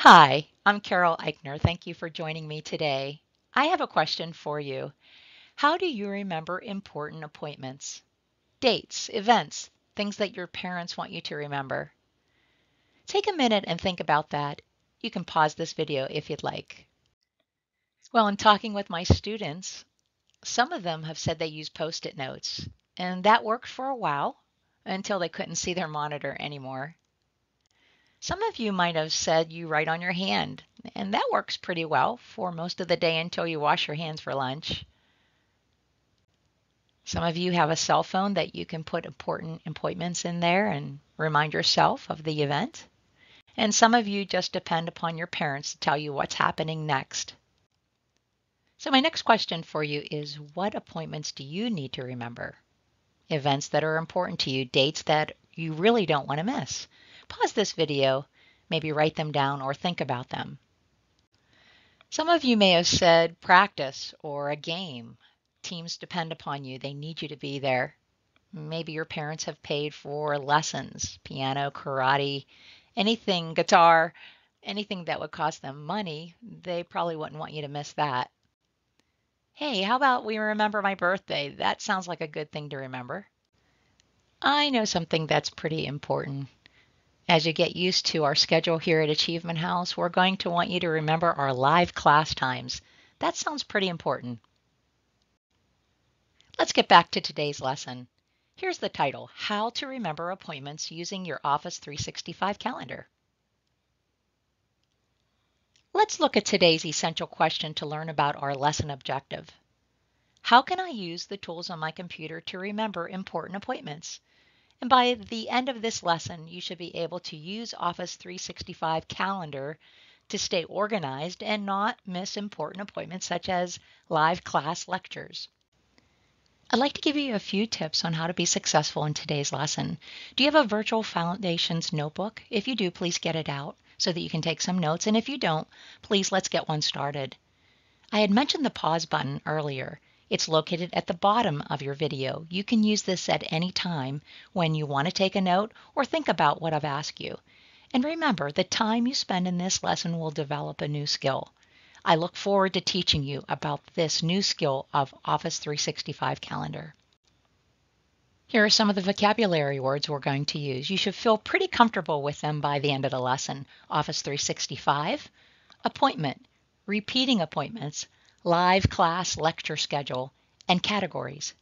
Hi, I'm Carol Eichner. Thank you for joining me today. I have a question for you. How do you remember important appointments, dates, events, things that your parents want you to remember? Take a minute and think about that. You can pause this video if you'd like. Well, in talking with my students, some of them have said they use Post-it notes, and that worked for a while until they couldn't see their monitor anymore. Some of you might have said you write on your hand, and that works pretty well for most of the day until you wash your hands for lunch. Some of you have a cell phone that you can put important appointments in there and remind yourself of the event. And some of you just depend upon your parents to tell you what's happening next. So my next question for you is, what appointments do you need to remember? Events that are important to you, dates that you really don't want to miss. Pause this video, maybe write them down or think about them. Some of you may have said practice or a game. Teams depend upon you. They need you to be there. Maybe your parents have paid for lessons, piano, karate, anything, guitar, anything that would cost them money. They probably wouldn't want you to miss that. Hey, how about we remember my birthday? That sounds like a good thing to remember. I know something that's pretty important. As you get used to our schedule here at Achievement House, we're going to want you to remember our live class times. That sounds pretty important. Let's get back to today's lesson. Here's the title, How to Remember Appointments Using Your Office 365 Calendar. Let's look at today's essential question to learn about our lesson objective. How can I use the tools on my computer to remember important appointments? And by the end of this lesson, you should be able to use Office 365 Calendar to stay organized and not miss important appointments such as live class lectures. I'd like to give you a few tips on how to be successful in today's lesson. Do you have a Virtual Foundations notebook? If you do, please get it out so that you can take some notes. And if you don't, please let's get one started. I had mentioned the pause button earlier. It's located at the bottom of your video. You can use this at any time when you want to take a note or think about what I've asked you. And remember, the time you spend in this lesson will develop a new skill. I look forward to teaching you about this new skill of Office 365 Calendar. Here are some of the vocabulary words we're going to use. You should feel pretty comfortable with them by the end of the lesson. Office 365, appointment, repeating appointments, live class lecture schedule, and categories.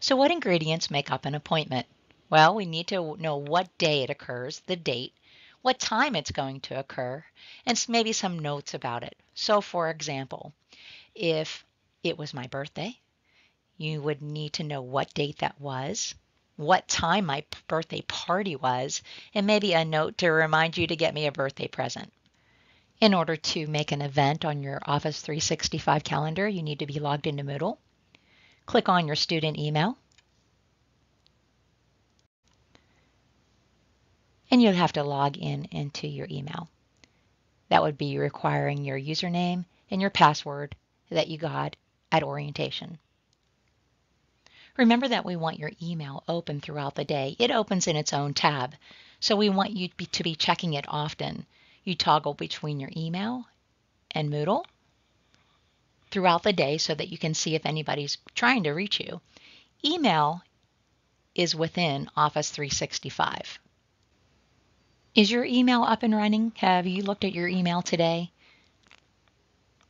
So what ingredients make up an appointment? Well, we need to know what day it occurs, the date, what time it's going to occur, and maybe some notes about it. So for example, if it was my birthday, you would need to know what date that was, what time my birthday party was, and maybe a note to remind you to get me a birthday present. In order to make an event on your Office 365 calendar, you need to be logged into Moodle. Click on your student email. And you'll have to log into your email. That would be requiring your username and your password that you got at orientation. Remember that we want your email open throughout the day. It opens in its own tab, so we want you to be checking it often. You toggle between your email and Moodle throughout the day so that you can see if anybody's trying to reach you. Email is within Office 365. Is your email up and running? Have you looked at your email today?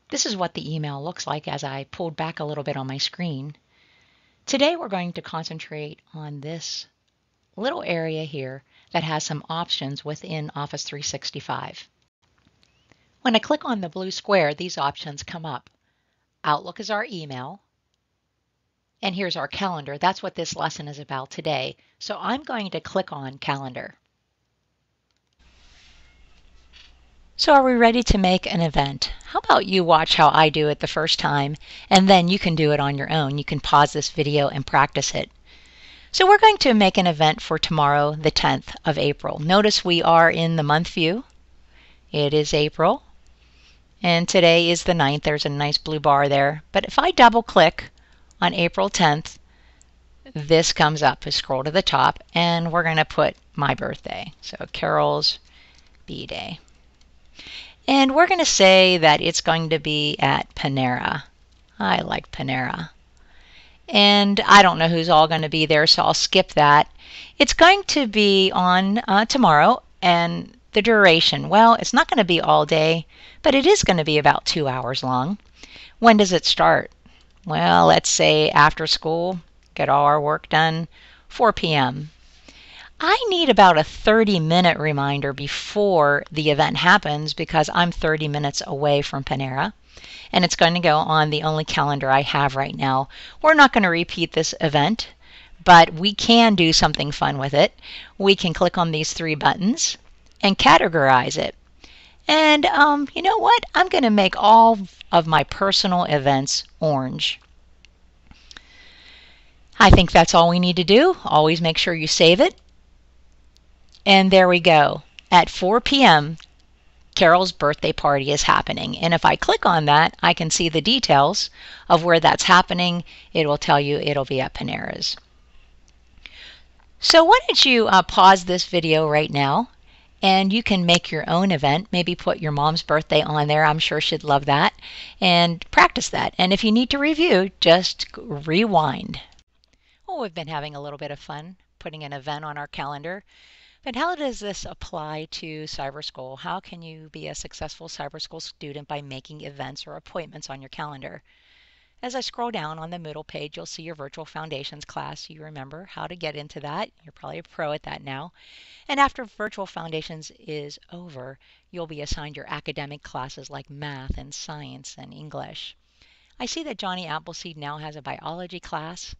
This is what the email looks like as I pulled back a little bit on my screen. Today we're going to concentrate on this little area here that has some options within Office 365. When I click on the blue square, these options come up. Outlook is our email, and here's our calendar. That's what this lesson is about today. So I'm going to click on Calendar. So are we ready to make an event? How about you watch how I do it the first time, and then you can do it on your own. You can pause this video and practice it. So we're going to make an event for tomorrow, the 10th of April. Notice we are in the month view. It is April, and today is the 9th. There's a nice blue bar there. But if I double click on April 10th, this comes up. We scroll to the top, and we're going to put my birthday. So Carol's B-Day. And we're going to say that it's going to be at Panera. I like Panera. And I don't know who's all going to be there, so I'll skip that. It's going to be on tomorrow, and the duration, well, it's not going to be all day, but it is going to be about 2 hours long. When does it start? Well, let's say after school, get all our work done, 4 p.m. I need about a 30-minute reminder before the event happens because I'm 30 minutes away from Panera, and it's going to go on the only calendar I have right now. We're not going to repeat this event, but we can do something fun with it. We can click on these 3 buttons and categorize it. And you know what? I'm going to make all of my personal events orange. I think that's all we need to do. Always make sure you save it. And there we go. At 4 p.m., Carol's birthday party is happening. And if I click on that, I can see the details of where that's happening. It will tell you it'll be at Panera's. So why don't you pause this video right now, and you can make your own event. Maybe put your mom's birthday on there. I'm sure she'd love that. And practice that. And if you need to review, just rewind. Oh, we've been having a little bit of fun putting an event on our calendar. But how does this apply to Cyber School? How can you be a successful Cyber School student by making events or appointments on your calendar? As I scroll down on the middle page, you'll see your Virtual Foundations class. You remember how to get into that. You're probably a pro at that now. And after Virtual Foundations is over, you'll be assigned your academic classes like math and science and English. I see that Johnny Appleseed now has a biology class.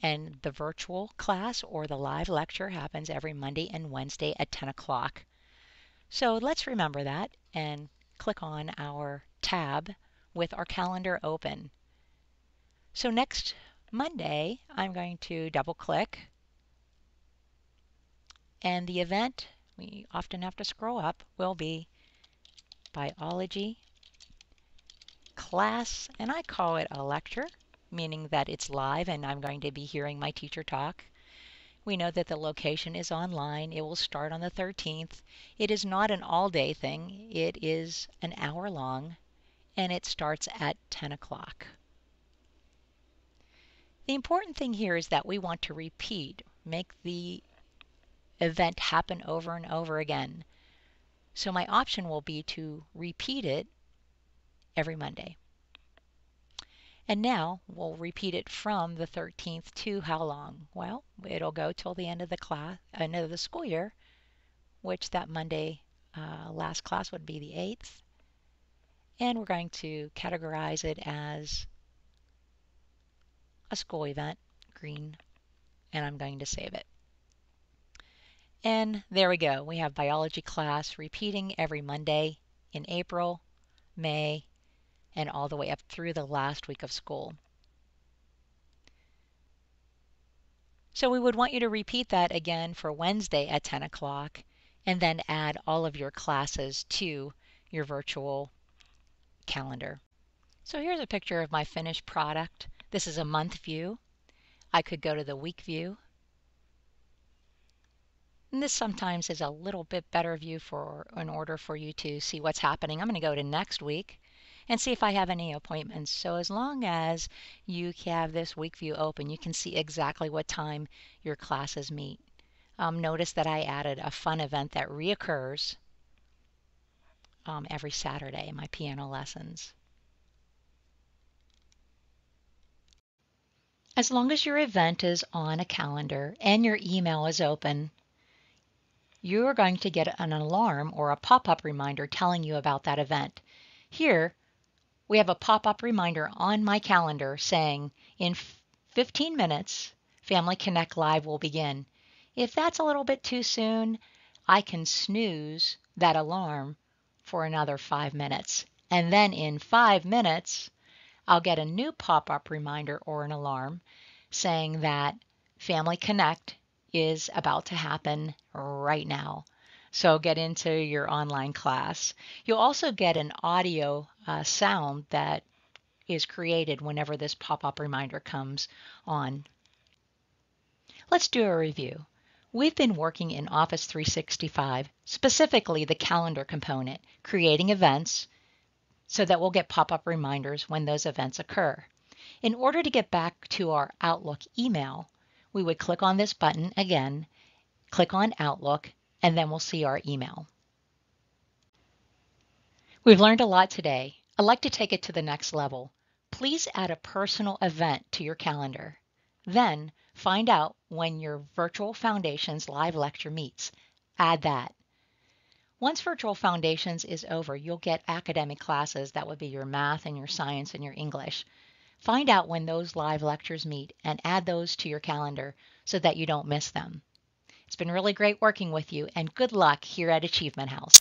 And the virtual class or the live lecture happens every Monday and Wednesday at 10 o'clock. So let's remember that and click on our tab with our calendar open. So next Monday, I'm going to double click. And the event, we often have to scroll up, will be biology class. And I call it a lecture, meaning that it's live and I'm going to be hearing my teacher talk. We know that the location is online. It will start on the 13th. It is not an all-day thing. It is an hour long, and it starts at 10 o'clock. The important thing here is that we want to repeat, make the event happen over and over again. So my option will be to repeat it every Monday. And now we'll repeat it from the 13th to how long? Well, it'll go till the end of the school year, which that Monday last class would be the 8th. And we're going to categorize it as a school event, green, and I'm going to save it. And there we go. We have biology class repeating every Monday in April, May, and all the way up through the last week of school. So we would want you to repeat that again for Wednesday at 10 o'clock and then add all of your classes to your virtual calendar. So here's a picture of my finished product. This is a month view. I could go to the week view. And this sometimes is a little bit better view in order for you to see what's happening. I'm going to go to next week and see if I have any appointments. So as long as you have this week view open, you can see exactly what time your classes meet. Notice that I added a fun event that reoccurs every Saturday in my piano lessons. As long as your event is on a calendar and your email is open, you are going to get an alarm or a pop-up reminder telling you about that event. Here, we have a pop-up reminder on my calendar saying, in 15 minutes, Family Connect Live will begin. If that's a little bit too soon, I can snooze that alarm for another 5 minutes. And then in 5 minutes, I'll get a new pop-up reminder or an alarm saying that Family Connect is about to happen right now. So get into your online class. You'll also get an audio sound that is created whenever this pop-up reminder comes on. Let's do a review. We've been working in Office 365, specifically the calendar component, creating events so that we'll get pop-up reminders when those events occur. In order to get back to our Outlook email, we would click on this button again, click on Outlook, and then we'll see our email. We've learned a lot today. I'd like to take it to the next level. Please add a personal event to your calendar. Then find out when your Virtual Foundations live lecture meets. Add that. Once Virtual Foundations is over, you'll get academic classes. That would be your math and your science and your English. Find out when those live lectures meet and add those to your calendar so that you don't miss them. It's been really great working with you, and good luck here at Achievement House.